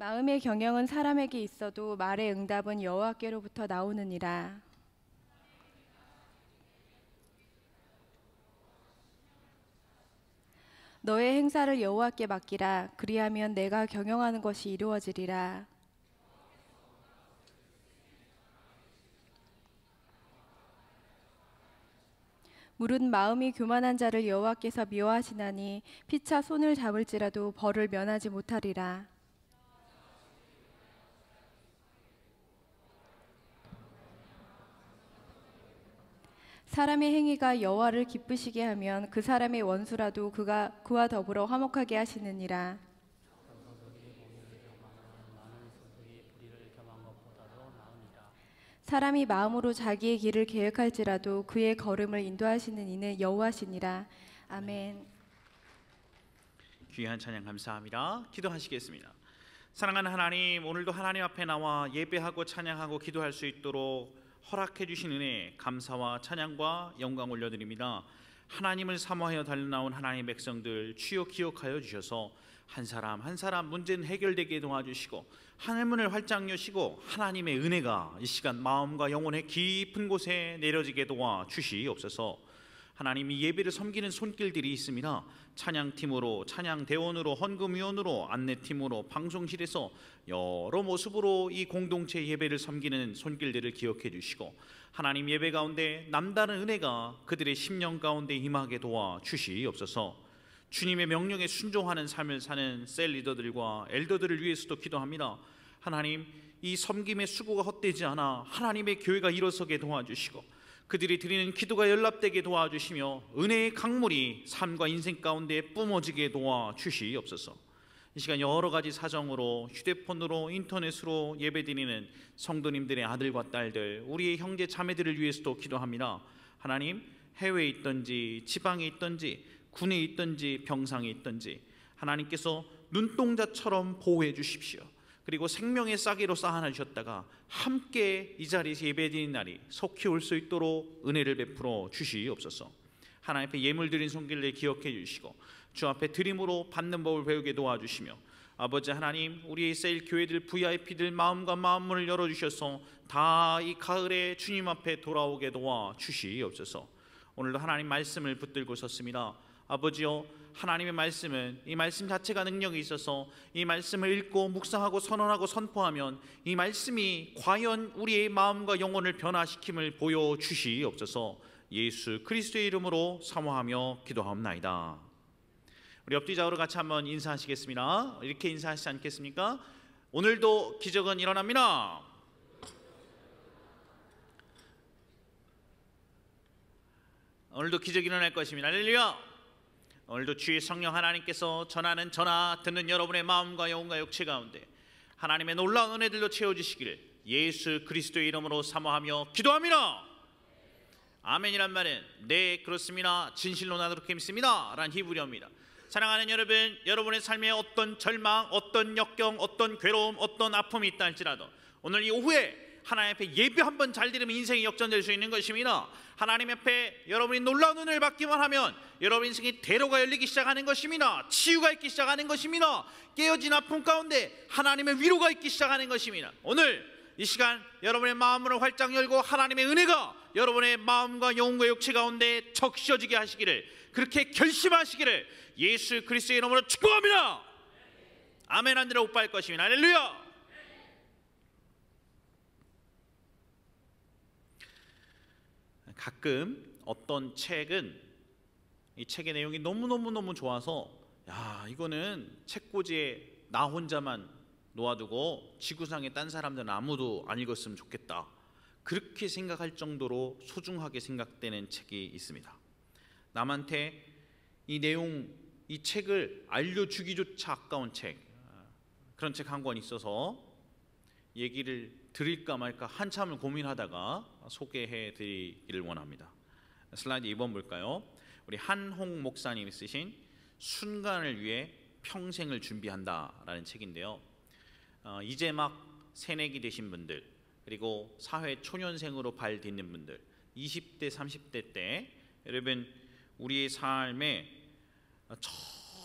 마음의 경영은 사람에게 있어도 말의 응답은 여호와께로부터 나오느니라. 너의 행사를 여호와께 맡기라. 그리하면 내가 경영하는 것이 이루어지리라. 물은 마음이 교만한 자를 여호와께서 미워하시나니 피차 손을 잡을지라도 벌을 면하지 못하리라. 사람의 행위가 여호와를 기쁘시게 하면 그 사람의 원수라도 그와 더불어 화목하게 하시느니라. 사람이 마음으로 자기의 길을 계획할지라도 그의 걸음을 인도하시는 이는 여호와시니라. 아멘. 귀한 찬양 감사합니다. 기도하시겠습니다. 사랑하는 하나님, 오늘도 하나님 앞에 나와 예배하고 찬양하고 기도할 수 있도록 허락해 주신 은혜 감사와 찬양과 영광 올려드립니다. 하나님을 사모하여 달려나온 하나님의 백성들 주여 기억하여 주셔서 한 사람 한 사람 문제는 해결되게 도와주시고 하늘문을 활짝 여시고 하나님의 은혜가 이 시간 마음과 영혼의 깊은 곳에 내려지게 도와주시옵소서. 하나님이 예배를 섬기는 손길들이 있습니다. 찬양팀으로, 찬양대원으로, 헌금위원으로, 안내팀으로, 방송실에서 여러 모습으로 이 공동체 예배를 섬기는 손길들을 기억해 주시고 하나님 예배 가운데 남다른 은혜가 그들의 심령 가운데 임하게 도와주시옵소서. 주님의 명령에 순종하는 삶을 사는 셀 리더들과 엘더들을 위해서도 기도합니다. 하나님, 이 섬김의 수고가 헛되지 않아 하나님의 교회가 일어서게 도와주시고 그들이 드리는 기도가 연락되게 도와주시며 은혜의 강물이 삶과 인생 가운데 뿜어지게 도와주시옵소서. 이 시간 여러 가지 사정으로 휴대폰으로 인터넷으로 예배드리는 성도님들의 아들과 딸들, 우리의 형제 자매들을 위해서도 기도합니다. 하나님, 해외에 있든지 지방에 있든지 군에 있든지 병상에 있든지 하나님께서 눈동자처럼 보호해 주십시오. 그리고 생명의 싸기로 쌓아놔 주셨다가 함께 이 자리에서 예배드리는 날이 속히 올 수 있도록 은혜를 베풀어 주시옵소서. 하나님 앞에 예물 드린 손길을 기억해 주시고 주 앞에 드림으로 받는 법을 배우게 도와주시며 아버지 하나님, 우리의 셀 교회들 VIP들 마음과 마음문을 열어주셔서 다 이 가을에 주님 앞에 돌아오게 도와주시옵소서. 오늘도 하나님 말씀을 붙들고 섰습니다. 아버지요, 하나님의 말씀은 이 말씀 자체가 능력이 있어서 이 말씀을 읽고 묵상하고 선언하고 선포하면 이 말씀이 과연 우리의 마음과 영혼을 변화시킴을 보여주시옵소서. 예수 그리스도의 이름으로 사모하며 기도하옵나이다. 우리 옆 뒤자우로 같이 한번 인사하시겠습니다. 이렇게 인사하시지 않겠습니까? 오늘도 기적은 일어납니다. 오늘도 기적이 일어날 것입니다. 할렐루야. 오늘도 주의 성령 하나님께서 전하는 전화 듣는 여러분의 마음과 영혼과 육체 가운데 하나님의 놀라운 은혜들로 채워주시기를 예수 그리스도의 이름으로 사모하며 기도합니다. 아멘이란 말은 네 그렇습니다, 진실로 나도 그렇게 믿습니다 라는 히브리어입니다. 사랑하는 여러분, 여러분의 삶에 어떤 절망, 어떤 역경, 어떤 괴로움, 어떤 아픔이 있다 할지라도 오늘 이 오후에 하나님 앞에 예배 한번 잘 드리면 인생이 역전될 수 있는 것입니다. 하나님 앞에 여러분이 놀라운 은혜를 받기만 하면 여러분 인생의 대로가 열리기 시작하는 것입니다. 치유가 있기 시작하는 것입니다. 깨어진 아픔 가운데 하나님의 위로가 있기 시작하는 것입니다. 오늘 이 시간 여러분의 마음을 활짝 열고 하나님의 은혜가 여러분의 마음과 영혼과 육체 가운데 적셔지게 하시기를, 그렇게 결심하시기를 예수 그리스도의 이름으로 축복합니다. 아멘. 한 대로 오빠할 것입니다. 할렐루야. 가끔 어떤 책은 이 책의 내용이 너무너무 좋아서 야, 이거는 책꽂이에 나 혼자만 놓아두고 지구상의 딴 사람들은 아무도 안 읽었으면 좋겠다, 그렇게 생각할 정도로 소중하게 생각되는 책이 있습니다. 남한테 이 내용, 이 책을 알려주기조차 아까운 책, 그런 책 한 권 있어서 얘기를 드릴까 말까 한참을 고민하다가 소개해 드리기를 원합니다. 슬라이드 2번 볼까요? 우리 한홍 목사님이 쓰신 순간을 위해 평생을 준비한다 라는 책인데요, 이제 막 새내기 되신 분들, 그리고 사회 초년생으로 발 딛는 분들, 20대 30대 때 여러분 우리의 삶에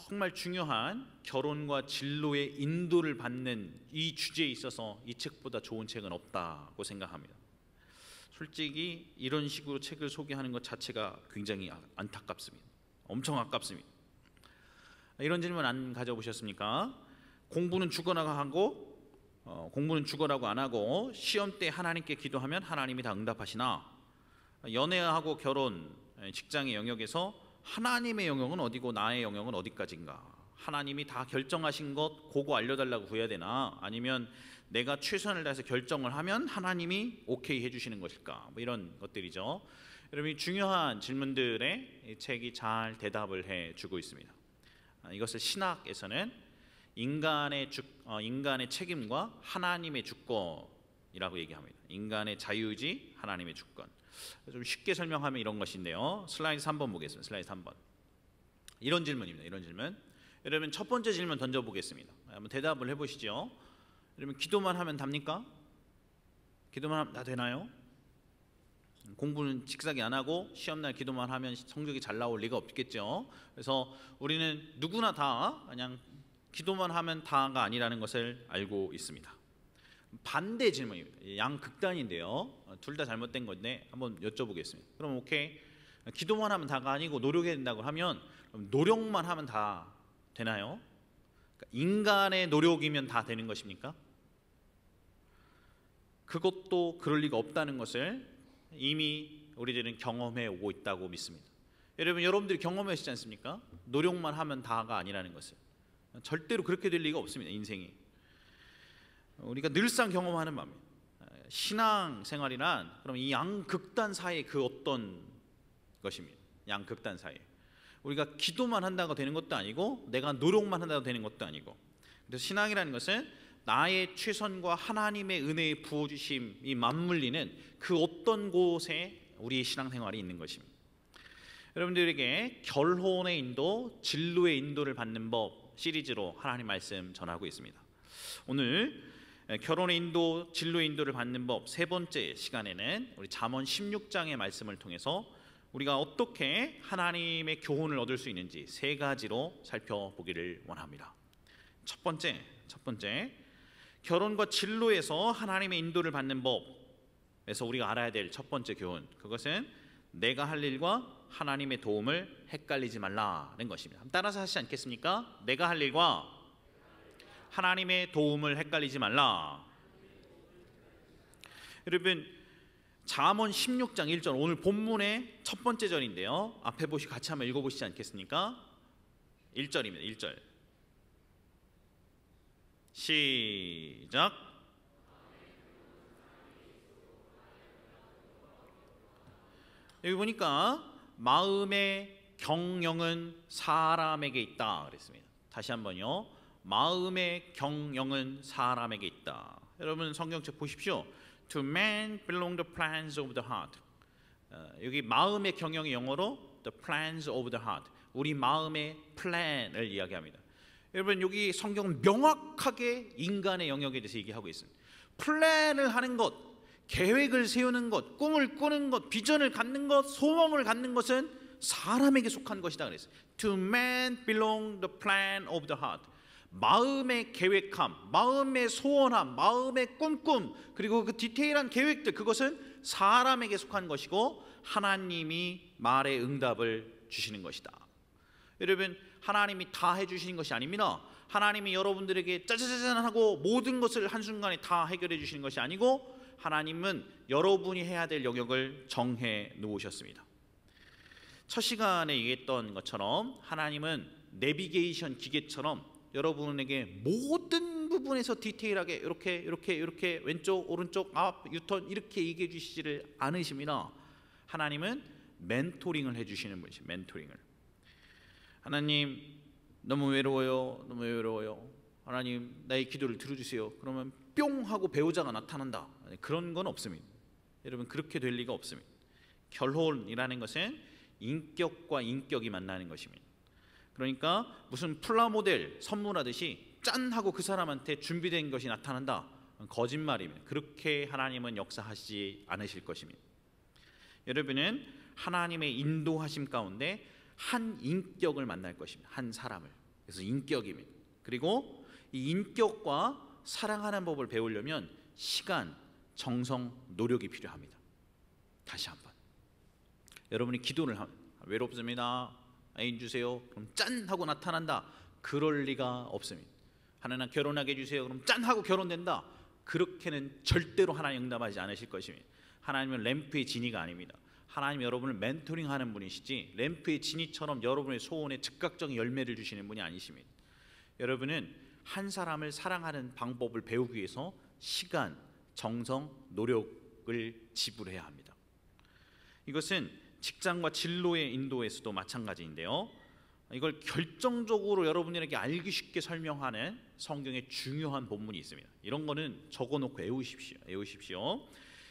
정말 중요한 결혼과 진로의 인도를 받는 이 주제에 있어서 이 책보다 좋은 책은 없다고 생각합니다. 솔직히 이런 식으로 책을 소개하는 것 자체가 굉장히 안타깝습니다. 엄청 아깝습니다. 이런 질문 안 가져보셨습니까? 공부는 죽어라고 하고 공부는 죽어라고 안 하고 시험 때 하나님께 기도하면 하나님이 다 응답하시나? 연애하고 결혼, 직장의 영역에서 하나님의 영역은 어디고 나의 영역은 어디까지인가? 하나님이 다 결정하신 것 그거 알려달라고 구해야 되나? 아니면 내가 최선을 다해서 결정을 하면 하나님이 오케이 해주시는 것일까? 뭐 이런 것들이죠. 여러분, 이 중요한 질문들에 이 책이 잘 대답을 해주고 있습니다. 이것을 신학에서는 인간의 책임과 하나님의 주권이라고 얘기합니다. 인간의 자유의지, 하나님의 주권. 좀 쉽게 설명하면 이런 것인데요. 슬라이드 3번 보겠습니다. 슬라이드 3번. 이런 질문입니다. 이런 질문. 여러분, 첫 번째 질문 던져보겠습니다. 한번 대답을 해보시죠. 여러분, 기도만 하면 답니까? 기도만 하면 다 되나요? 공부는 직사기 안 하고 시험날 기도만 하면 성적이 잘 나올 리가 없겠죠. 그래서 우리는 누구나 다 그냥 기도만 하면 다가 아니라는 것을 알고 있습니다. 반대 질문입니다. 양극단인데요. 둘 다 잘못된 건데 한번 여쭤보겠습니다. 그럼 오케이, 기도만 하면 다가 아니고 노력해야 된다고 하면 노력만 하면 다 되나요? 그러니까 인간의 노력이면 다 되는 것입니까? 그것도 그럴 리가 없다는 것을 이미 우리들은 경험해 오고 있다고 믿습니다. 여러분들이 경험하시지 않습니까? 노력만 하면 다가 아니라는 것을. 절대로 그렇게 될 리가 없습니다. 인생이. 우리가 늘상 경험하는 바입니다. 신앙생활이란 그럼 이 양극단 사이의 그 어떤 것입니다. 양극단 사이. 우리가 기도만 한다고 되는 것도 아니고 내가 노력만 한다고 되는 것도 아니고. 그래서 신앙이라는 것은 나의 최선과 하나님의 은혜의 부어주심이 맞물리는 그 어떤 곳에 우리의 신앙생활이 있는 것입니다. 여러분들에게 결혼의 인도, 진로의 인도를 받는 법 시리즈로 하나님 말씀 전하고 있습니다. 오늘 결혼의 인도, 진로의 인도를 받는 법 세 번째 시간에는 우리 잠언 16장의 말씀을 통해서 우리가 어떻게 하나님의 교훈을 얻을 수 있는지 세 가지로 살펴보기를 원합니다. 첫 번째, 결혼과 진로에서 하나님의 인도를 받는 법에서 우리가 알아야 될 첫 번째 교훈, 그것은 내가 할 일과 하나님의 도움을 헷갈리지 말라는 것입니다. 따라서 하시지 않겠습니까? 내가 할 일과 하나님의 도움을 헷갈리지 말라. 여러분, 잠언 16장 1절, 오늘 본문의 첫 번째 절인데요. 앞에 보시 같이 한번 읽어보시지 않겠습니까? 1절입니다. 1절. 시작. 여기 보니까 마음의 경영은 사람에게 있다 그랬습니다. 다시 한번요. 마음의 경영은 사람에게 있다. 여러분 성경책 보십시오. To man belong the plans of the heart. 여기 마음의 경영이 영어로 the plans of the heart. 우리 마음의 플랜을 이야기합니다. 여러분 여기 성경은 명확하게 인간의 영역에 대해서 얘기하고 있습니다. 플랜을 하는 것, 계획을 세우는 것, 꿈을 꾸는 것, 비전을 갖는 것, 소망을 갖는 것은 사람에게 속한 것이다 그랬어요. To man belong the plan of the heart. 마음의 계획함, 마음의 소원함, 마음의 꿈꿈, 그리고 그 디테일한 계획들, 그것은 사람에게 속한 것이고 하나님이 말의 응답을 주시는 것이다. 여러분 하나님이 다 해주시는 것이 아닙니다. 하나님이 여러분들에게 짜자자잔 하고 모든 것을 한순간에 다 해결해 주시는 것이 아니고 하나님은 여러분이 해야 될 영역을 정해 놓으셨습니다. 첫 시간에 얘기했던 것처럼 하나님은 내비게이션 기계처럼 여러분에게 모든 부분에서 디테일하게 이렇게 왼쪽 오른쪽 앞 유턴 이렇게 얘기해 주시지를 않으십니다. 하나님은 멘토링을 해주시는 분이시죠. 멘토링을. 하나님 너무 외로워요. 하나님 나의 기도를 들어주세요. 그러면 뿅 하고 배우자가 나타난다. 그런 건 없습니다. 여러분 그렇게 될 리가 없습니다. 결혼이라는 것은 인격과 인격이 만나는 것입니다. 그러니까 무슨 플라모델 선물하듯이 짠 하고 그 사람한테 준비된 것이 나타난다. 거짓말입니다. 그렇게 하나님은 역사하시지 않으실 것입니다. 여러분은 하나님의 인도하심 가운데 한 인격을 만날 것입니다. 한 사람을. 그래서 인격입니다. 그리고 이 인격과 사랑하는 법을 배우려면 시간, 정성, 노력이 필요합니다. 다시 한번 여러분이 기도를 하면 외롭습니다. 애인 주세요. 그럼 짠 하고 나타난다. 그럴 리가 없습니다. 하나님 결혼하게 해주세요. 그럼 짠 하고 결혼된다. 그렇게는 절대로 하나님 응답하지 않으실 것입니다. 하나님은 램프의 지니가 아닙니다. 하나님 여러분을 멘토링하는 분이시지 램프의 지니처럼 여러분의 소원에 즉각적인 열매를 주시는 분이 아니십니다. 여러분은 한 사람을 사랑하는 방법을 배우기 위해서 시간, 정성, 노력을 지불해야 합니다. 이것은 직장과 진로의 인도에서도 마찬가지인데요. 이걸 결정적으로 여러분들에게 알기 쉽게 설명하는 성경의 중요한 본문이 있습니다. 이런 거는 적어놓고 외우십시오.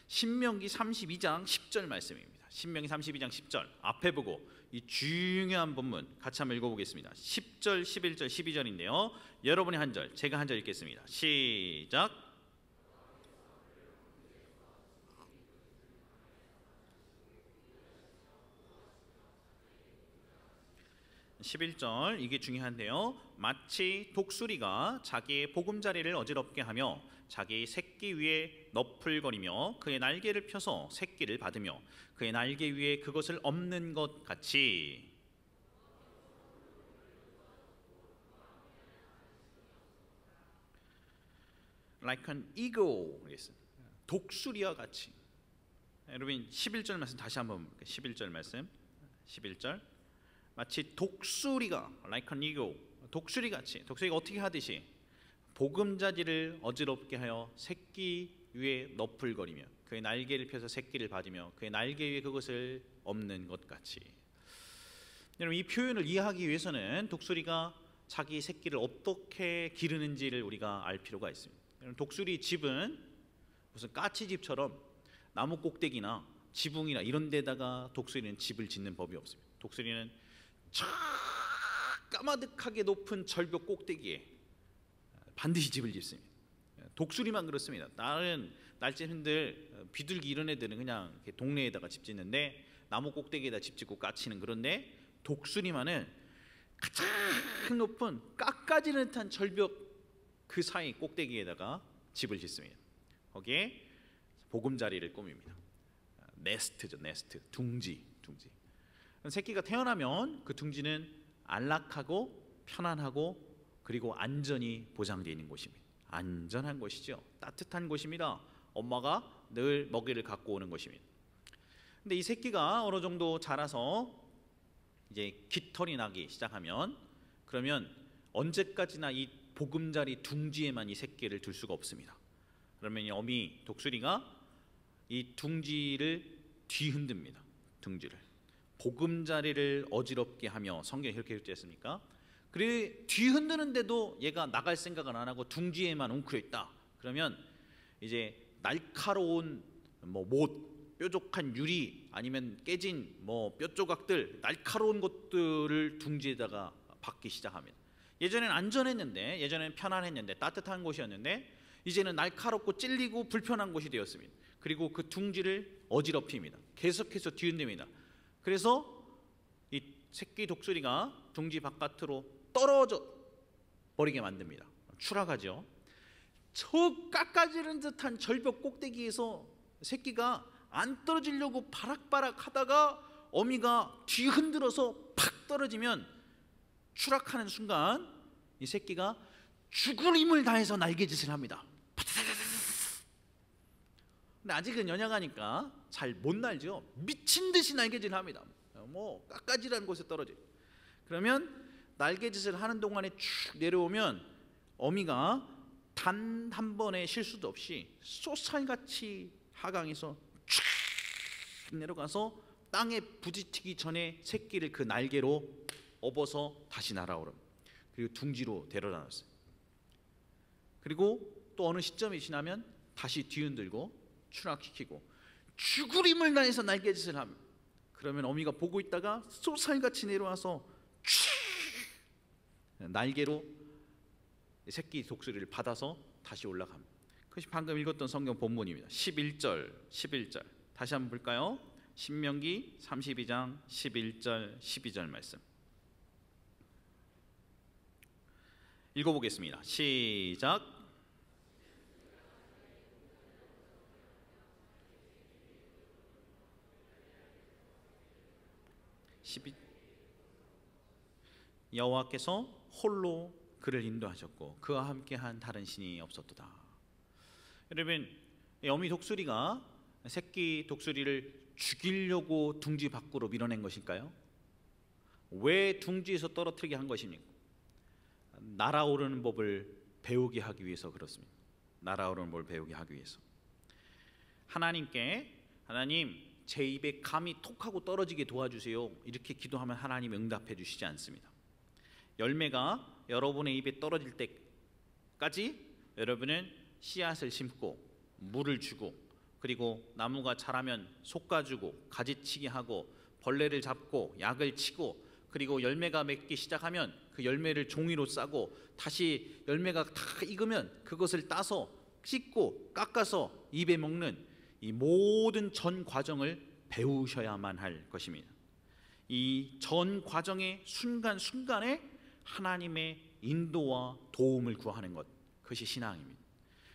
신명기 32장 10절 말씀입니다. 신명기 32장 10절 앞에 보고 이 중요한 본문 같이 한번 읽어보겠습니다. 10절, 11절, 12절인데요. 여러분이 한 절, 제가 한 절 읽겠습니다. 시작. 11절 이게 중요한데요. 마치 독수리가 자기의 보금자리를 어지럽게 하며 자기 새끼 위에 너풀거리며 그의 날개를 펴서 새끼를 받으며 그의 날개 위에 그것을 엎는 것 같이 like an eagle 독수리와 같이. 여러분 11절 말씀 다시 한번 볼게요. 11절 말씀 11절 마치 독수리가 like an eagle 독수리같이 독수리가 어떻게 하듯이 보금자리를 어지럽게 하여 새끼 위에 너풀거리며 그의 날개를 펴서 새끼를 받으며 그의 날개 위에 그것을 엎는 것 같이. 여러분 이 표현을 이해하기 위해서는 독수리가 자기 새끼를 어떻게 기르는지를 우리가 알 필요가 있습니다. 여러분 독수리 집은 무슨 까치집처럼 나무 꼭대기나 지붕이나 이런 데다가 독수리는 집을 짓는 법이 없습니다. 독수리는 저 까마득하게 높은 절벽 꼭대기에 반드시 집을 짓습니다. 독수리만 그렇습니다. 다른 날쌘들 비둘기 이런 애들은 그냥 이렇게 동네에다가 집 짓는데 나무 꼭대기에다 집 짓고 까치는 그런데 독수리만은 가장 높은 깎아지는 듯한 절벽 그 사이 꼭대기에다가 집을 짓습니다. 거기에 보금자리를 꾸밉니다. 네스트죠, 네스트. 둥지. 새끼가 태어나면 그 둥지는 안락하고 편안하고 그리고 안전이 보장되어 있는 곳입니다. 안전한 곳이죠. 따뜻한 곳입니다. 엄마가 늘 먹이를 갖고 오는 곳입니다. 근데 이 새끼가 어느 정도 자라서 이제 깃털이 나기 시작하면 그러면 언제까지나 이 보금자리 둥지에만 이 새끼를 둘 수가 없습니다. 그러면 이 어미 독수리가 이 둥지를 뒤흔듭니다. 둥지를 보금자리를 어지럽게 하며 성경에 이렇게 했습니까? 그래 뒤흔드는데도 얘가 나갈 생각은 안 하고 둥지에만 웅크려 있다. 그러면 이제 날카로운 못, 뾰족한 유리 아니면 깨진 뼈 조각들 날카로운 것들을 둥지에다가 박기 시작합니다. 예전에는 안전했는데 예전에는 편안했는데 따뜻한 곳이었는데 이제는 날카롭고 찔리고 불편한 곳이 되었습니다. 그리고 그 둥지를 어지럽힙니다. 계속해서 뒤흔듭니다. 그래서 이 새끼 독수리가 둥지 바깥으로 떨어져 버리게 만듭니다. 추락하죠. 저 깎아지는 듯한 절벽 꼭대기에서 새끼가 안 떨어지려고 바락바락 하다가 어미가 뒤흔들어서 팍 떨어지면 추락하는 순간 이 새끼가 죽을 힘을 다해서 날개짓을 합니다. 근데 아직은 연약하니까 잘 못 날죠. 미친 듯이 날개짓을 합니다. 깎아지라는 곳에 떨어져. 그러면 날개짓을 하는 동안에 쭉 내려오면 어미가 단 한 번의 실수도 없이 쏘살같이 하강해서 쭉 내려가서 땅에 부딪히기 전에 새끼를 그 날개로 업어서 다시 날아오릅니다. 그리고 둥지로 데려다 놨어요. 그리고 또 어느 시점이 지나면 다시 뒤흔들고 추락시키고 죽을 힘을 다해서 날개짓을 합니다. 그러면 어미가 보고 있다가 쏘살같이 내려와서 날개로 새끼 독수리를 받아서 다시 올라갑니다. 그것이 방금 읽었던 성경 본문입니다. 11절 다시 한번 볼까요? 신명기 32장 11절 12절 말씀 읽어보겠습니다. 시작. 12. 여호와께서 홀로 그를 인도하셨고 그와 함께한 다른 신이 없었도다. 여러분, 어미 독수리가 새끼 독수리를 죽이려고 둥지 밖으로 밀어낸 것일까요? 왜 둥지에서 떨어뜨리게 한 것입니까? 날아오르는 법을 배우게 하기 위해서 그렇습니다. 날아오르는 법을 배우게 하기 위해서. 하나님께 하나님 제 입에 감이 톡 하고 떨어지게 도와주세요 이렇게 기도하면 하나님이 응답해 주시지 않습니다. 열매가 여러분의 입에 떨어질 때까지 여러분은 씨앗을 심고 물을 주고 그리고 나무가 자라면 솎아주고 가지치기 하고 벌레를 잡고 약을 치고 그리고 열매가 맺기 시작하면 그 열매를 종이로 싸고 다시 열매가 다 익으면 그것을 따서 씻고 깎아서 입에 먹는 이 모든 전 과정을 배우셔야만 할 것입니다. 이 전 과정의 순간순간에 하나님의 인도와 도움을 구하는 것, 그것이 신앙입니다.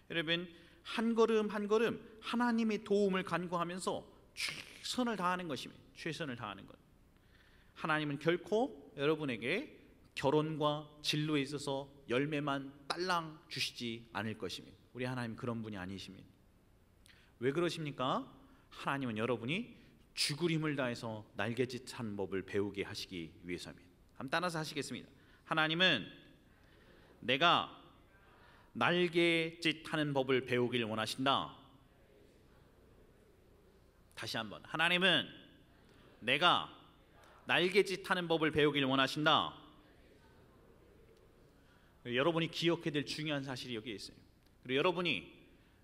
여러분, 한 걸음 한 걸음 하나님의 도움을 간구하면서 최선을 다하는 것입니다. 최선을 다하는 것. 하나님은 결코 여러분에게 결혼과 진로에 있어서 열매만 딸랑 주시지 않을 것입니다. 우리 하나님 그런 분이 아니십니다. 왜 그러십니까? 하나님은 여러분이 죽을 힘을 다해서 날개짓하는 법을 배우게 하시기 위해서입니다. 한번 따라서 하시겠습니다. 하나님은 내가 날개짓하는 법을 배우길 원하신다. 다시 한번. 하나님은 내가 날개짓하는 법을 배우길 원하신다. 여러분이 기억해야 될 중요한 사실이 여기에 있어요. 그리고 여러분이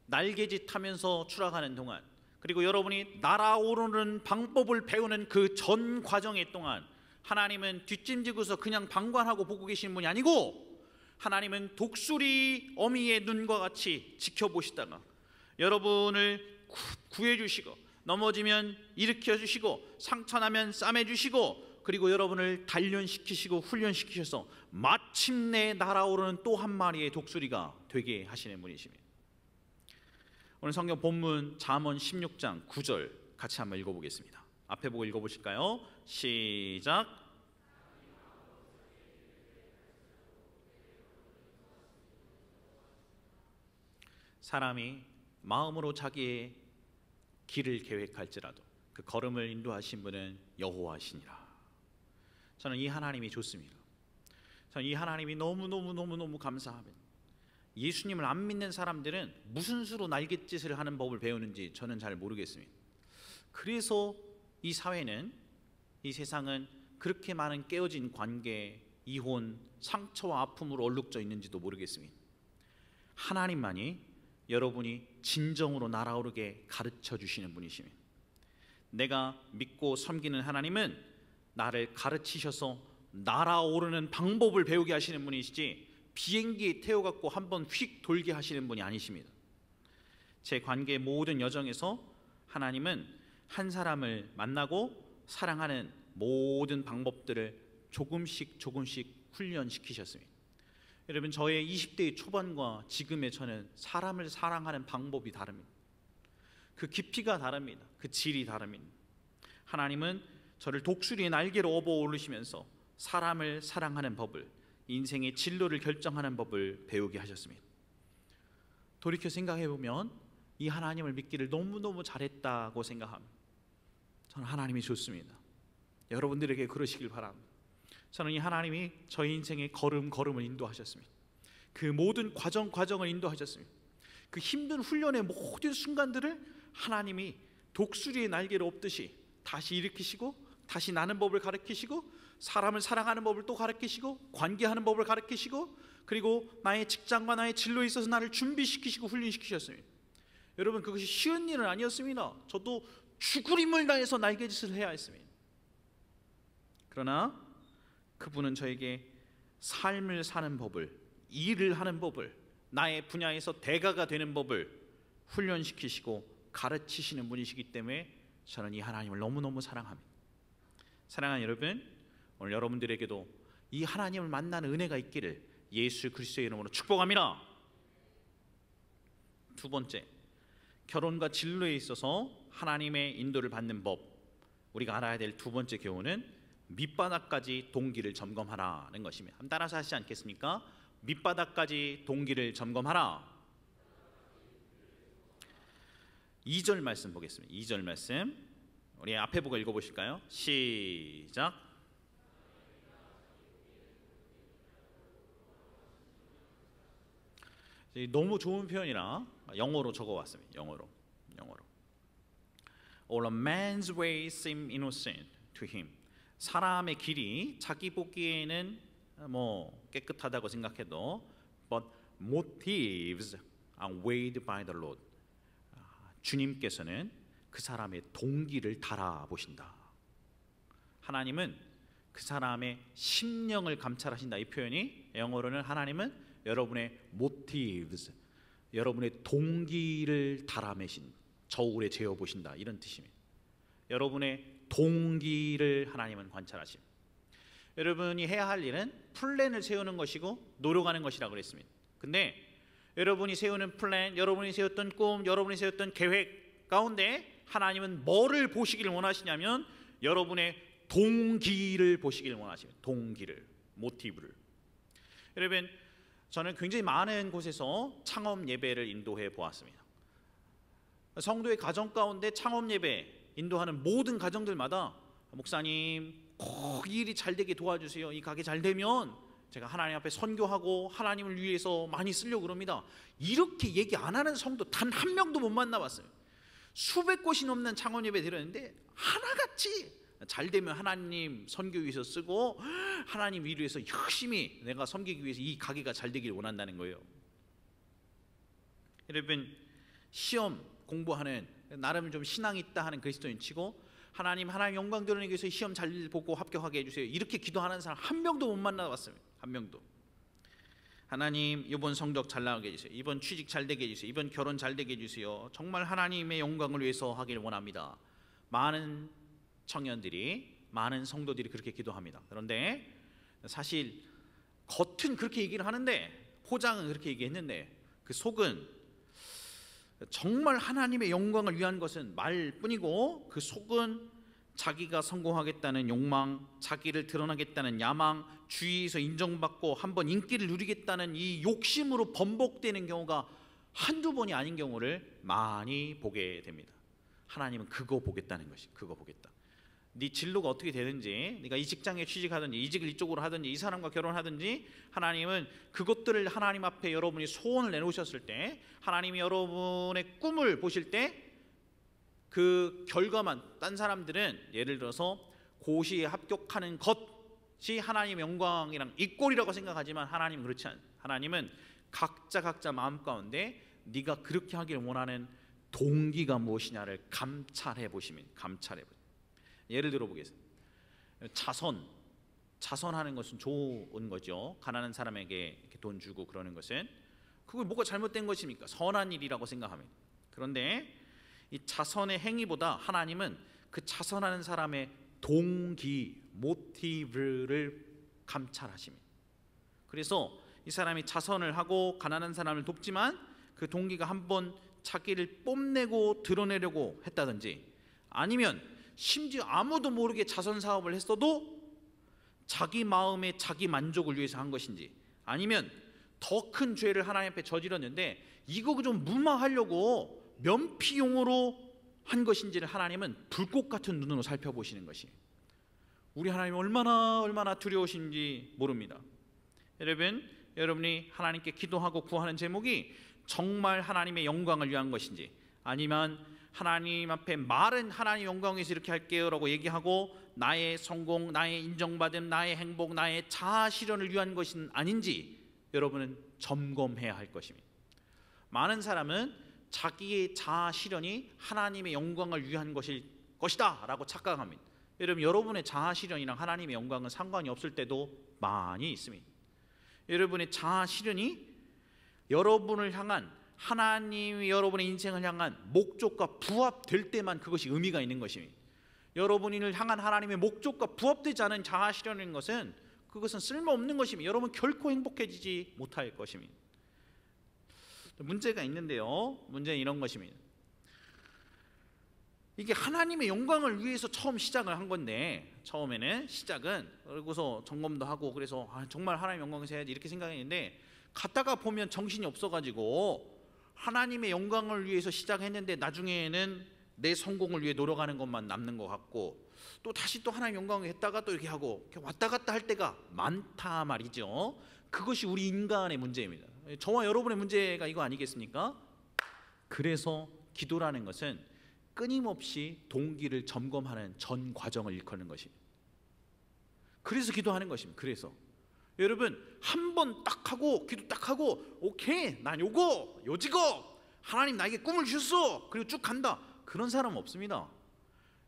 날개짓하면서 추락하는 동안 그리고 여러분이 날아오르는 방법을 배우는 그 전 과정의 동안 하나님은 뒷짐지고서 그냥 방관하고 보고 계시는 분이 아니고 하나님은 독수리 어미의 눈과 같이 지켜보시다가 여러분을 구해주시고 넘어지면 일으켜주시고 상처나면 싸매주시고 그리고 여러분을 단련시키시고 훈련시키셔서 마침내 날아오르는 또 한 마리의 독수리가 되게 하시는 분이십니다. 오늘 성경 본문 잠언 16장 9절 같이 한번 읽어보겠습니다. 앞에 보고 읽어보실까요? 시작. 사람이 마음으로 자기의 길을 계획할지라도 그 걸음을 인도하신 분은 여호와시니라. 저는 이 하나님이 좋습니다. 저는 이 하나님이 너무 감사합니다. 예수님을 안 믿는 사람들은 무슨 수로 날갯짓을 하는 법을 배우는지 저는 잘 모르겠습니다. 그래서 이 사회는, 이 세상은 그렇게 많은 깨어진 관계, 이혼, 상처와 아픔으로 얼룩져 있는지도 모르겠습니다. 하나님만이 여러분이 진정으로 날아오르게 가르쳐 주시는 분이십니다. 내가 믿고 섬기는 하나님은 나를 가르치셔서 날아오르는 방법을 배우게 하시는 분이시지 비행기에 태워갖고 한번 휙 돌게 하시는 분이 아니십니다. 제 관계의 모든 여정에서 하나님은 한 사람을 만나고 사랑하는 모든 방법들을 조금씩 훈련시키셨습니다. 여러분, 저의 20대의 초반과 지금의 저는 사람을 사랑하는 방법이 다릅니다. 그 깊이가 다릅니다. 그 질이 다릅니다. 하나님은 저를 독수리의 날개로 업어 오르시면서 사람을 사랑하는 법을, 인생의 진로를 결정하는 법을 배우게 하셨습니다. 돌이켜 생각해 보면 이 하나님을 믿기를 너무너무 잘했다고 생각합니다. 저는 하나님이 좋습니다. 여러분들에게 그러시길 바랍니다. 저는 이 하나님이 저희 인생의 걸음걸음을 인도하셨습니다. 그 모든 과정을 인도하셨습니다. 그 힘든 훈련의 모든 순간들을 하나님이 독수리의 날개를 업듯이 다시 일으키시고 다시 나는 법을 가르치시고 사람을 사랑하는 법을 또 가르치시고 관계하는 법을 가르치시고 그리고 나의 직장과 나의 진로에 있어서 나를 준비시키시고 훈련시키셨습니다. 여러분, 그것이 쉬운 일은 아니었습니다. 저도 죽을 힘을 다해서 날개짓을 해야 했습니다. 그러나 그분은 저에게 삶을 사는 법을, 일을 하는 법을, 나의 분야에서 대가가 되는 법을 훈련시키시고 가르치시는 분이시기 때문에 저는 이 하나님을 너무너무 사랑합니다. 사랑하는 여러분, 오늘 여러분들에게도 이 하나님을 만나는 은혜가 있기를 예수 그리스도의 이름으로 축복합니다. 두 번째, 결혼과 진로에 있어서 하나님의 인도를 받는 법. 우리가 알아야 될 두 번째 교훈은 밑바닥까지 동기를 점검하라는 것입니다. 한번 따라서 하시지 않겠습니까? 밑바닥까지 동기를 점검하라. 2절 말씀 보겠습니다. 2절 말씀 우리 앞에 보고 읽어보실까요? 시작. 너무 좋은 표현이라 영어로 적어왔습니다. 영어로. All a man's ways seem innocent to him. 사람의 길이 자기 보기에는 뭐 깨끗하다고 생각해도 but motives are weighed by the Lord. 주님께서는 그 사람의 동기를 달아보신다. 하나님은 그 사람의 심령을 감찰하신다. 이 표현이 영어로는 하나님은 여러분의 motives, 여러분의 동기를 달아매신, 저울에 재어보신다, 이런 뜻입니다. 여러분의 동기를 하나님은 관찰하십니다. 여러분이 해야 할 일은 플랜을 세우는 것이고 노력하는 것이라고 그랬습니다. 근데 여러분이 세우는 플랜, 여러분이 세웠던 꿈, 여러분이 세웠던 계획 가운데 하나님은 뭐를 보시기를 원하시냐면 여러분의 동기를 보시기를 원하십니다. 동기를, 모티브를. 여러분, 저는 굉장히 많은 곳에서 창업 예배를 인도해 보았습니다. 성도의 가정 가운데 창업 예배 인도하는 모든 가정들마다 목사님 꼭 이 일이 잘 되게 도와주세요. 이 가게 잘 되면 제가 하나님 앞에 선교하고 하나님을 위해서 많이 쓰려고 그럽니다. 이렇게 얘기 안 하는 성도 단 한 명도 못 만나봤어요. 수백 곳이 넘는 창업 예배 드렸는데 하나같이 잘 되면 하나님 선교 위해서 쓰고 하나님 위해서 열심히 내가 섬기기 위해서 이 가게가 잘 되기를 원한다는 거예요. 여러분, 시험 공부하는 나름 좀 신앙이 있다 하는 그리스도인 치고 하나님 영광 드러내기 위해서 시험 잘 보고 합격하게 해주세요, 이렇게 기도하는 사람 한 명도 못 만나봤습니다. 한 명도. 하나님 이번 성적 잘 나오게 해주세요, 이번 취직 잘 되게 해주세요, 이번 결혼 잘 되게 해주세요, 정말 하나님의 영광을 위해서 하길 원합니다. 많은 청년들이, 많은 성도들이 그렇게 기도합니다. 그런데 사실 겉은 그렇게 얘기를 하는데, 포장은 그렇게 얘기했는데 그 속은 정말 하나님의 영광을 위한 것은 말뿐이고 그 속은 자기가 성공하겠다는 욕망, 자기를 드러나겠다는 야망, 주위에서 인정받고 한번 인기를 누리겠다는 이 욕심으로 번복되는 경우가 한두 번이 아닌 경우를 많이 보게 됩니다. 하나님은 그거 보겠다는 것이, 그거 보겠다. 네 진로가 어떻게 되든지, 네가 이 직장에 취직하든지 이직을 이쪽으로 하든지 이 사람과 결혼하든지 하나님은 그것들을 하나님 앞에 여러분이 소원을 내놓으셨을 때, 하나님이 여러분의 꿈을 보실 때 그 결과만, 딴 사람들은 예를 들어서 고시에 합격하는 것이 하나님의 영광이랑 이꼴이라고 생각하지만 하나님은 그렇지 않아요. 하나님은 각자 마음 가운데 네가 그렇게 하기를 원하는 동기가 무엇이냐를 감찰해 보시면, 예를 들어 보겠습니다. 자선하는 것은 좋은 거죠. 가난한 사람에게 이렇게 돈 주고 그러는 것은, 그걸 뭐가 잘못된 것입니까? 선한 일이라고 생각합니다. 그런데 이 자선의 행위보다 하나님은 그 자선하는 사람의 동기, 모티브를 감찰하십니다. 그래서 이 사람이 자선을 하고 가난한 사람을 돕지만 그 동기가 한번 자기를 뽐내고 드러내려고 했다든지, 아니면 심지어 아무도 모르게 자선 사업을 했어도 자기 마음의 자기 만족을 위해서 한 것인지, 아니면 더 큰 죄를 하나님 앞에 저질렀는데 이거 좀 무마하려고 면피용으로 한 것인지를 하나님은 불꽃 같은 눈으로 살펴보시는 것이, 우리 하나님이 얼마나 두려우신지 모릅니다. 여러분이 하나님께 기도하고 구하는 제목이 정말 하나님의 영광을 위한 것인지, 아니면 하나님 앞에 말은 하나님 영광 위해서 이렇게 할게요 라고 얘기하고 나의 성공, 나의 인정받음, 나의 행복, 나의 자아 실현을 위한 것은 아닌지 여러분은 점검해야 할 것입니다. 많은 사람은 자기의 자아 실현이 하나님의 영광을 위한 것이다 라고 착각합니다. 여러분의 자아 실현이랑 하나님의 영광은 상관이 없을 때도 많이 있습니다. 여러분의 자아 실현이 여러분을 향한, 하나님이 여러분의 인생을 향한 목적과 부합될 때만 그것이 의미가 있는 것입니다. 여러분을 향한 하나님의 목적과 부합되지 않은 자아 실현인 것은 그것은 쓸모없는 것입니다. 여러분 결코 행복해지지 못할 것입니다. 문제가 있는데요. 문제는 이런 것입니다. 이게 하나님의 영광을 위해서 처음 시작을 한 건데, 처음에는 시작은 그러고서 점검도 하고 그래서 정말 하나님 영광에서 해야지 이렇게 생각했는데, 갔다가 보면 정신이 없어가지고 하나님의 영광을 위해서 시작했는데 나중에는 내 성공을 위해 노력하는 것만 남는 것 같고, 또 다시 또 하나님 영광을 했다가 또 이렇게 하고 이렇게 왔다 갔다 할 때가 많다 말이죠. 그것이 우리 인간의 문제입니다. 저와 여러분의 문제가 이거 아니겠습니까? 그래서 기도라는 것은 끊임없이 동기를 점검하는 전 과정을 일컫는 것입니다. 그래서 기도하는 것입니다. 그래서 여러분 한 번 딱 하고 기도 딱 하고 오케이 난 요거 요 직업 하나님 나에게 꿈을 주셨어 그리고 쭉 간다, 그런 사람은 없습니다.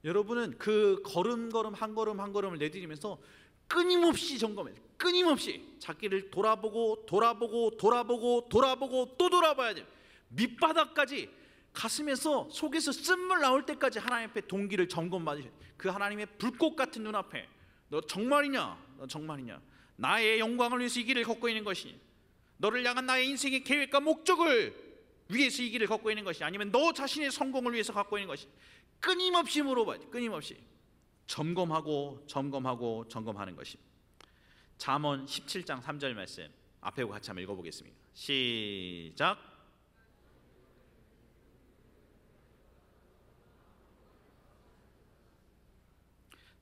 여러분은 그 걸음걸음 한 걸음 한 걸음을 내디디면서 끊임없이 점검해, 끊임없이 자기를 돌아보고 돌아보고 돌아보고 돌아보고 또 돌아봐야 돼요. 밑바닥까지 가슴에서 속에서 쓴물 나올 때까지 하나님 앞에 동기를 점검받으셔야 돼요. 그 하나님의 불꽃 같은 눈앞에 너 정말이냐? 너 정말이냐? 나의 영광을 위해서 이 길을 걷고 있는 것이, 너를 향한 나의 인생의 계획과 목적을 위해서 이 길을 걷고 있는 것이, 아니면 너 자신의 성공을 위해서 갖고 있는 것이, 끊임없이 물어봐야 돼. 끊임없이 점검하고 점검하고 점검하는 것입니다. 잠언 17장 3절 말씀 앞에 같이 한번 읽어보겠습니다. 시작.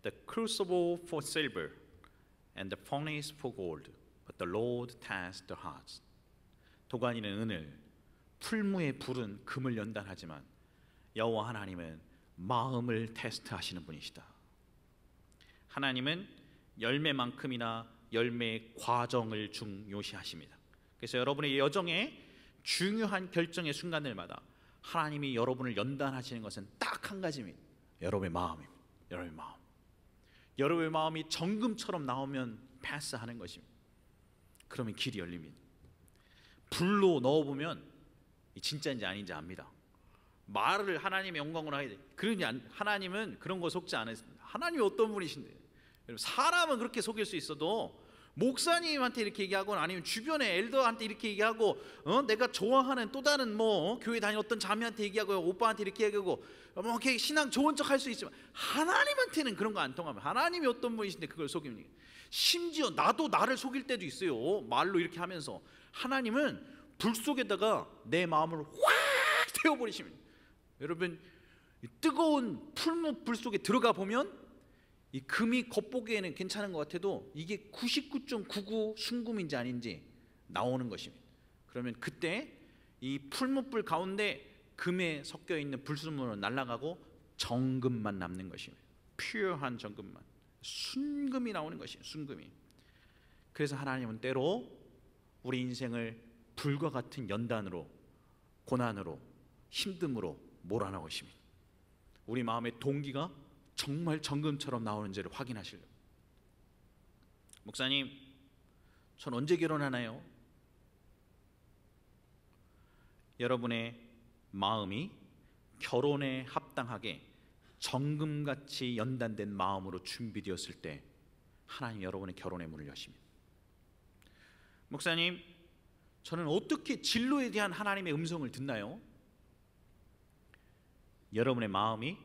The crucible for silver and the furnace for gold, but the Lord tests the hearts. 도가니는 은을, 풀무에 불은 금을 연단하지만 여호와 하나님은 마음을 테스트하시는 분이시다. 하나님은 열매만큼이나 열매의 과정을 중요시하십니다. 그래서 여러분의 여정에 중요한 결정의 순간들마다 하나님이 여러분을 연단하시는 것은 딱 한 가지입니다. 여러분의 마음입니다. 여러분의 마음. 여러분의 마음이 정금처럼 나오면 패스하는 것입니다. 그러면 길이 열립니다. 불로 넣어보면 진짜인지 아닌지 압니다. 말을 하나님의 영광으로 하게 돼. 그러니 하나님은 그런 거 속지 않으십니다. 하나님이 어떤 분이신데, 여러분 사람은 그렇게 속일 수 있어도 목사님한테 이렇게 얘기하고 아니면 주변의 엘더한테 이렇게 얘기하고 내가 좋아하는 또 다른 교회 다니는 어떤 자매한테 얘기하고 오빠한테 이렇게 얘기하고 이렇게 신앙 좋은 척 할 수 있지만 하나님한테는 그런 거 안 통하면 하나님이 어떤 분이신데 그걸 속입니까? 심지어 나도 나를 속일 때도 있어요. 말로 이렇게 하면서. 하나님은 불 속에다가 내 마음을 확 태워버리십니다. 여러분 뜨거운 풀무 속에 들어가 보면 이 금이 겉보기에는 괜찮은 것 같아도 이게 99.99 순금인지 아닌지 나오는 것입니다. 그러면 그때 이 풀무불 가운데 금에 섞여 있는 불순물은 날아가고 정금만 남는 것입니다. 퓨어한 정금만, 순금이 나오는 것이에요. 순금이. 그래서 하나님은 때로 우리 인생을 불과 같은 연단으로, 고난으로, 힘듦으로 몰아넣으십니다. 우리 마음의 동기가 정말 정금처럼 나오는지를 확인하시려고. 목사님, 전 언제 결혼하나요? 여러분의 마음이 결혼에 합당하게 정금같이 연단된 마음으로 준비되었을 때 하나님 여러분의 결혼의 문을 여십니다. 목사님, 저는 어떻게 진로에 대한 하나님의 음성을 듣나요? 여러분의 마음이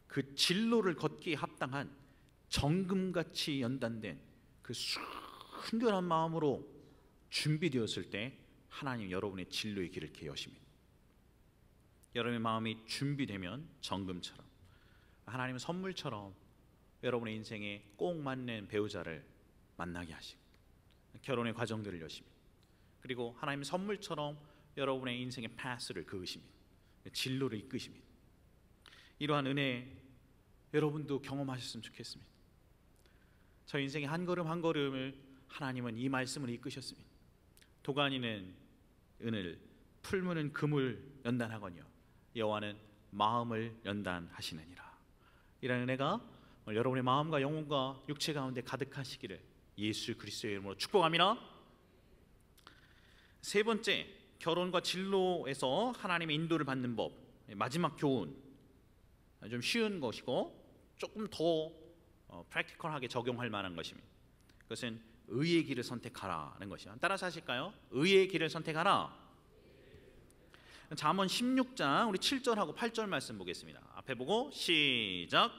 그 진로를 걷기에 합당한 정금같이 연단된 그 순결한 마음으로 준비되었을 때 하나님 여러분의 진로의 길을 이렇게 여십니다. 여러분의 마음이 준비되면 정금처럼, 하나님은 선물처럼 여러분의 인생에 꼭 맞는 배우자를 만나게 하시고 결혼의 과정들을 여십니다. 그리고 하나님은 선물처럼 여러분의 인생의 패스를 그으십니다. 진로를 이끄십니다. 이러한 은혜 여러분도 경험하셨으면 좋겠습니다. 저 인생의 한 걸음 한 걸음을 하나님은 이 말씀을 이끄셨습니다. 도가니는 은을, 풀무는 금을 연단하거니와 여호와는 마음을 연단하시느니라. 이런 은혜가 여러분의 마음과 영혼과 육체 가운데 가득하시기를 예수 그리스도의 이름으로 축복합니다. 세 번째, 결혼과 진로에서 하나님의 인도를 받는 법. 마지막 교훈, 좀 쉬운 것이고 조금 더 프랙티컬하게 적용할 만한 것입니다. 그것은 의의 길을 선택하라는 것이요. 따라서 하실까요? 의의 길을 선택하라. 잠언 16장 우리 7절하고 8절 말씀 보겠습니다. 앞에 보고 시작.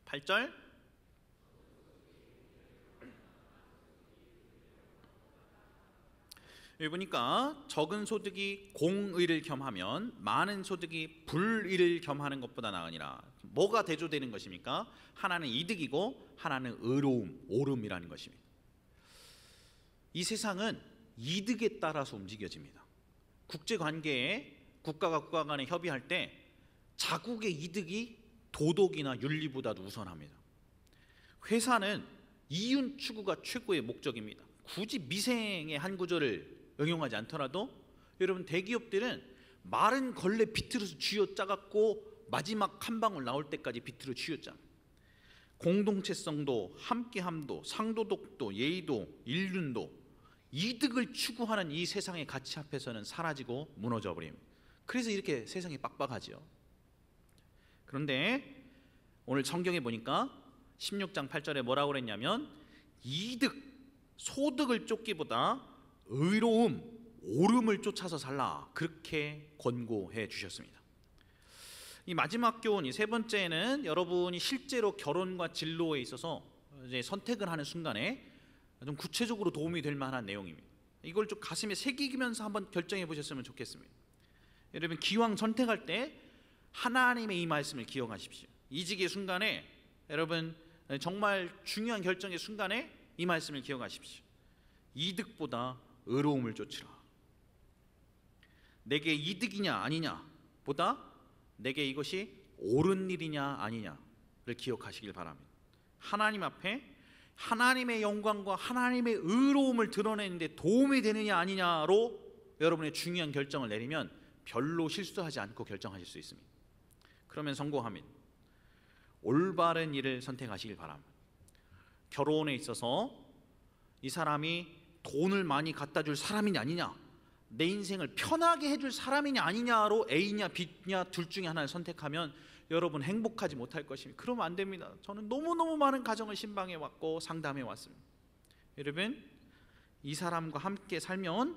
8절. 여기 보니까 적은 소득이 공의를 겸하면 많은 소득이 불의를 겸하는 것보다 나으니라. 뭐가 대조되는 것입니까? 하나는 이득이고 하나는 의로움, 옳음이라는 것입니다. 이 세상은 이득에 따라서 움직여집니다. 국제관계에 국가가 국가 간에 협의할 때 자국의 이득이 도덕이나 윤리보다도 우선합니다. 회사는 이윤 추구가 최고의 목적입니다. 굳이 미생의 한 구절을 응용하지 않더라도 여러분 대기업들은 마른 걸레 비틀어서 쥐어짜갖고 마지막 한 방울 나올 때까지 비틀어 쥐어짜. 공동체성도 함께함도 상도덕도 예의도 인륜도 이득을 추구하는 이 세상의 가치 앞에서는 사라지고 무너져 버립니다. 그래서 이렇게 세상이 빡빡하죠. 그런데 오늘 성경에 보니까 16장 8절에 뭐라고 그랬냐면 이득, 소득을 쫓기보다 의로움, 옳음을 쫓아서 살라, 그렇게 권고해 주셨습니다. 이 마지막 교훈, 이 세 번째는 여러분이 실제로 결혼과 진로에 있어서 이제 선택을 하는 순간에 좀 구체적으로 도움이 될 만한 내용입니다. 이걸 좀 가슴에 새기면서 한번 결정해 보셨으면 좋겠습니다. 여러분 기왕 선택할 때 하나님의 이 말씀을 기억하십시오. 이직의 순간에 여러분 정말 중요한 결정의 순간에 이 말씀을 기억하십시오. 이득보다 의로움을 쫓으라. 내게 이득이냐 아니냐 보다 내게 이것이 옳은 일이냐 아니냐를 기억하시길 바랍니다. 하나님 앞에 하나님의 영광과 하나님의 의로움을 드러내는데 도움이 되느냐 아니냐로 여러분의 중요한 결정을 내리면 별로 실수하지 않고 결정하실 수 있습니다. 그러면 성공합니다. 올바른 일을 선택하시길 바랍니다. 결혼에 있어서 이 사람이 돈을 많이 갖다 줄 사람이냐 아니냐, 내 인생을 편하게 해줄 사람이냐 아니냐로 A냐 B냐 둘 중에 하나를 선택하면 여러분 행복하지 못할 것입니다. 그러면 안 됩니다. 저는 너무너무 많은 가정을 신방해 왔고 상담해 왔습니다. 여러분 이 사람과 함께 살면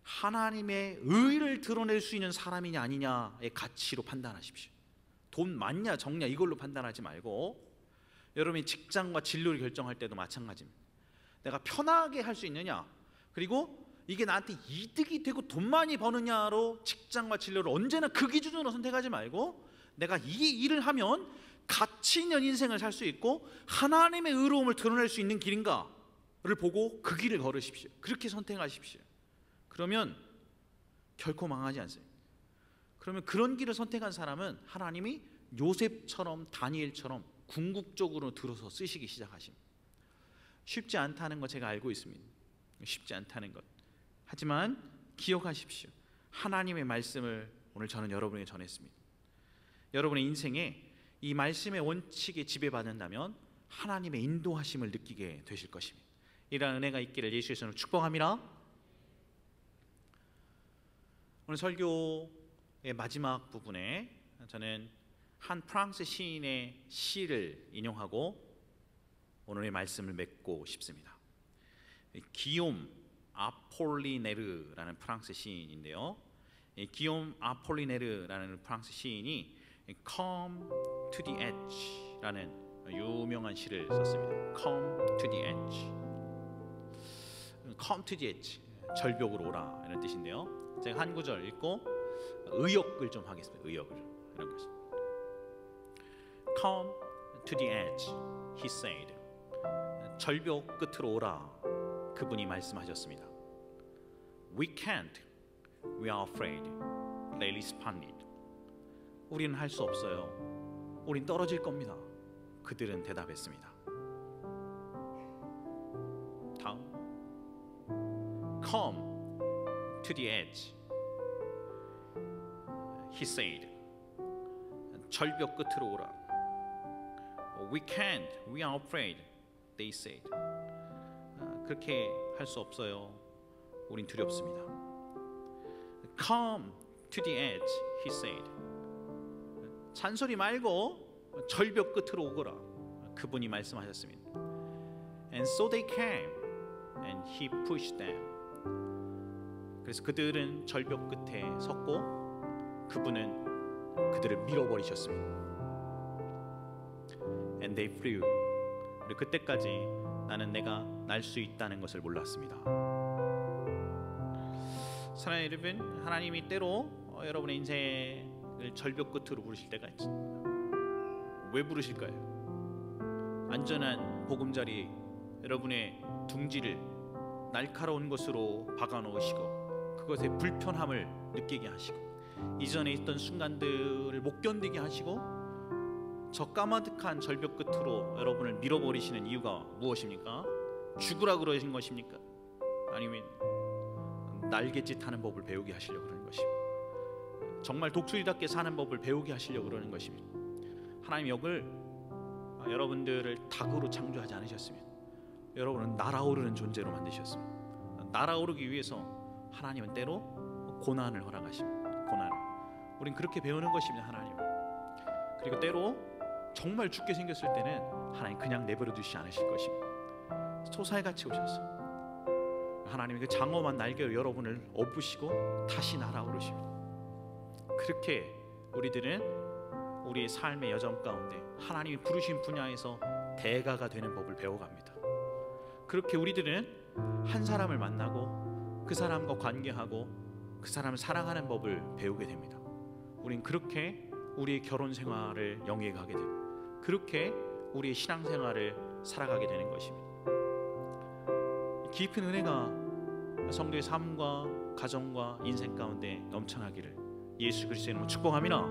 하나님의 의를 드러낼 수 있는 사람이냐 아니냐의 가치로 판단하십시오. 돈 많냐 적냐 이걸로 판단하지 말고 여러분이 직장과 진로를 결정할 때도 마찬가지입니다. 내가 편하게 할 수 있느냐, 그리고 이게 나한테 이득이 되고 돈 많이 버느냐로 직장과 진로를 언제나 그 기준으로 선택하지 말고 내가 이 일을 하면 가치 있는 인생을 살 수 있고 하나님의 의로움을 드러낼 수 있는 길인가를 보고 그 길을 걸으십시오. 그렇게 선택하십시오. 그러면 결코 망하지 않습니다. 그러면 그런 길을 선택한 사람은 하나님이 요셉처럼 다니엘처럼 궁극적으로 들어서 쓰시기 시작하십니다. 쉽지 않다는 거 제가 알고 있습니다. 쉽지 않다는 것. 하지만 기억하십시오. 하나님의 말씀을 오늘 저는 여러분에게 전했습니다. 여러분의 인생에 이 말씀의 원칙에 지배받는다면 하나님의 인도하심을 느끼게 되실 것입니다. 이러한 은혜가 있기를 예수의 이름으로 축복합니다. 오늘 설교의 마지막 부분에 저는 한 프랑스 시인의 시를 인용하고 오늘의 말씀을 맺고 싶습니다. 기욤 아폴리네르라는 프랑스 시인인데요. 기욤 아폴리네르라는 프랑스 시인이 Come to the Edge라는 유명한 시를 썼습니다. Come to the Edge. Come to the Edge. 절벽으로 오라 이런 뜻인데요. 제가 한 구절 읽고 의역을 좀 하겠습니다. 의역을 이런 것입니다. Come to the edge, he said. 절벽 끝으로 오라. 그분이 말씀하셨습니다. We can't, we are afraid. They responded. 우리는 할 수 없어요. 우린 떨어질 겁니다. 그들은 대답했습니다. 다음. Come to the edge, he said. 절벽 끝으로 오라. We can't, we are afraid. They said. 그렇게 할 수 없어요. 우린 두렵습니다. Come to the edge, he said. 잔소리 말고 절벽 끝으로 오거라. 그분이 말씀하셨습니다. And so they came, and he pushed them. 그래서 그들은 절벽 끝에 섰고 그분은 그들을 밀어버리셨습니다. And they flew. 그리고 그때까지 나는 내가 날 수 있다는 것을 몰랐습니다. 사랑하는 여러분, 하나님이 때로 여러분의 인생을 절벽 끝으로 부르실 때가 있습니다. 왜 부르실까요? 안전한 보금자리 여러분의 둥지를 날카로운 것으로 박아 놓으시고 그것의 불편함을 느끼게 하시고 이전에 있던 순간들을 못 견디게 하시고 저 까마득한 절벽 끝으로 여러분을 밀어버리시는 이유가 무엇입니까? 죽으라 그러신 것입니까? 아니면 날갯짓 하는 법을 배우게 하시려고 그러는 것입니다. 정말 독수리답게 사는 법을 배우게 하시려고 그러는 것입니다. 하나님 역을 여러분들을 닭으로 창조하지 않으셨습니다. 여러분은 날아오르는 존재로 만드셨습니다. 날아오르기 위해서 하나님은 때로 고난을 허락하십니다. 고난을. 우린 그렇게 배우는 것입니다. 하나님. 그리고 때로 정말 죽게 생겼을 때는 하나님 그냥 내버려 두시지 않으실 것입니다. 소살같이 오셔서 하나님의 그 장엄한 날개로 여러분을 엎으시고 다시 날아오르십니다. 그렇게 우리들은 우리의 삶의 여정 가운데 하나님이 부르신 분야에서 대가가 되는 법을 배워갑니다. 그렇게 우리들은 한 사람을 만나고 그 사람과 관계하고 그 사람을 사랑하는 법을 배우게 됩니다. 우린 그렇게 우리의 결혼 생활을 영위해 가게 됩니다. 그렇게 우리의 신앙 생활을 살아가게 되는 것입니다. 깊은 은혜가 성도의 삶과 가정과 인생 가운데 넘쳐나기를 예수 그리스도의 이름으로 축복합니다.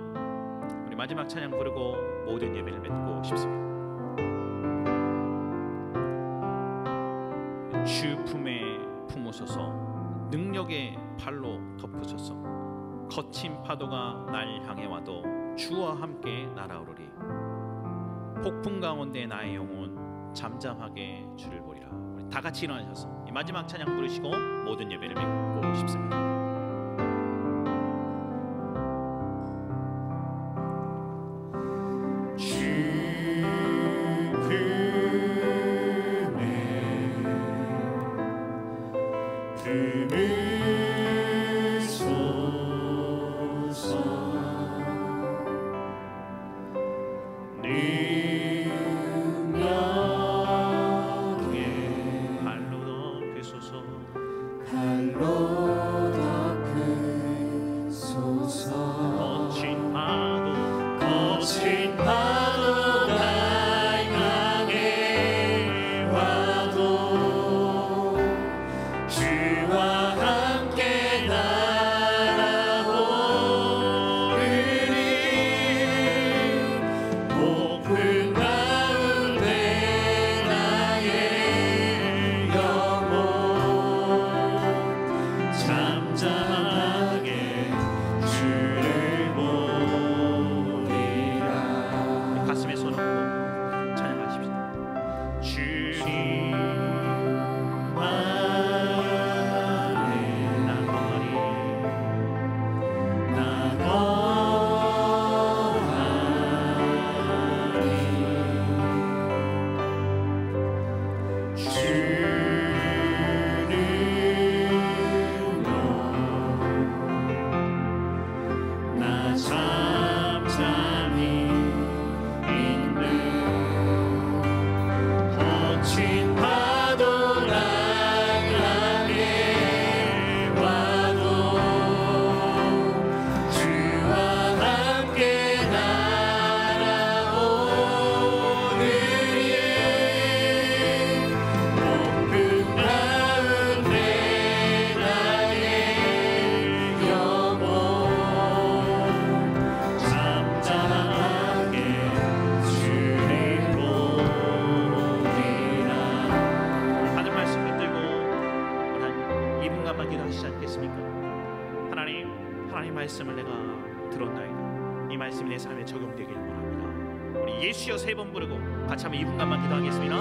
우리 마지막 찬양 부르고 모든 예배를 맺고 싶습니다. 주 품에 품으소서 능력의 발로 덮으소서 거친 파도가 날 향해 와도 주와 함께 날아오르리 폭풍 가운데 나의 영혼 잠잠하게 주를 보리라. 우리 다 같이 일어나셔서 이 마지막 찬양 부르시고 모든 예배를 맺고 싶습니다. 말씀을 내가 들었나이다. 이 말씀이 내 삶에 적용되길 원합니다. 우리 예수여 세 번 부르고 같이 한번 2분간만 기도하겠습니다.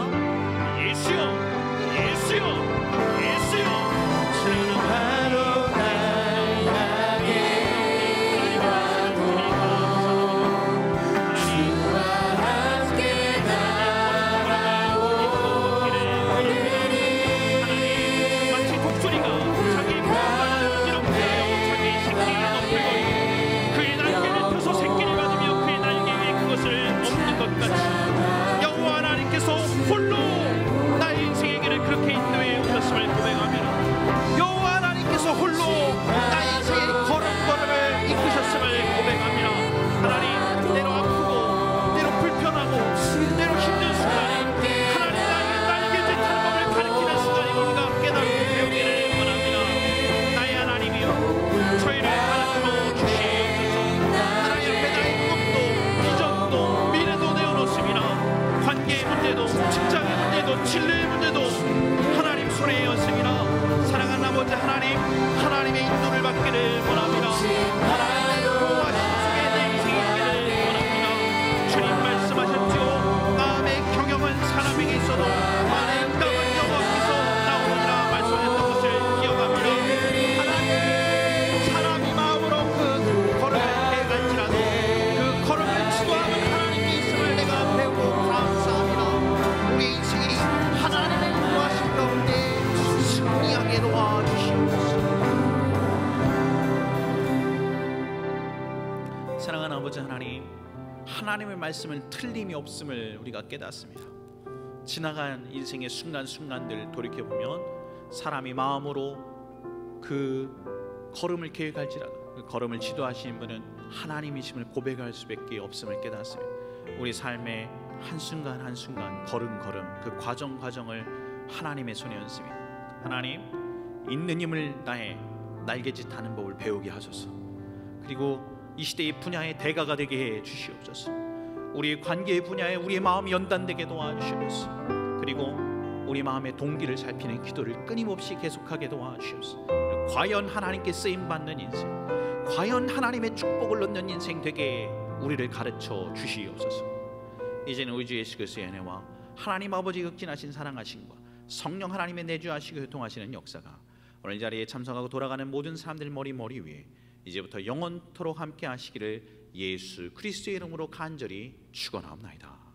예수여, 예수여, 예수여. 주는 바로 날 향해 아버지 하나님, 하나님의 말씀은 틀림이 없음을 우리가 깨닫습니다. 지나간 인생의 순간순간들 돌이켜보면 사람이 마음으로 그 걸음을 계획할지라도 그 걸음을 지도하시는 분은 하나님이심을 고백할 수밖에 없음을 깨닫습니다. 우리 삶의 한순간 한순간 걸음걸음 그 과정을 하나님의 손에 얹습니다. 하나님, 있는 힘을 다해 날개짓 하는 법을 배우게 하소서. 그리고 이 시대의 분야의 대가가 되게 해 주시옵소서. 우리의 관계의 분야에 우리의 마음이 연단되게 도와주시옵소서. 그리고 우리 마음의 동기를 살피는 기도를 끊임없이 계속하게 도와주시옵소서. 과연 하나님께 쓰임받는 인생, 과연 하나님의 축복을 얻는 인생 되게 우리를 가르쳐 주시옵소서. 이제는 우리 주 예수 그리스도의 은혜와 하나님 아버지 극진하신 사랑하심과 성령 하나님의 내주하시고 교통하시는 역사가 오늘 이 자리에 참석하고 돌아가는 모든 사람들 머리 위에 이제부터 영원토록 함께 하시기를 예수 그리스도의 이름으로 간절히 축원하옵나이다.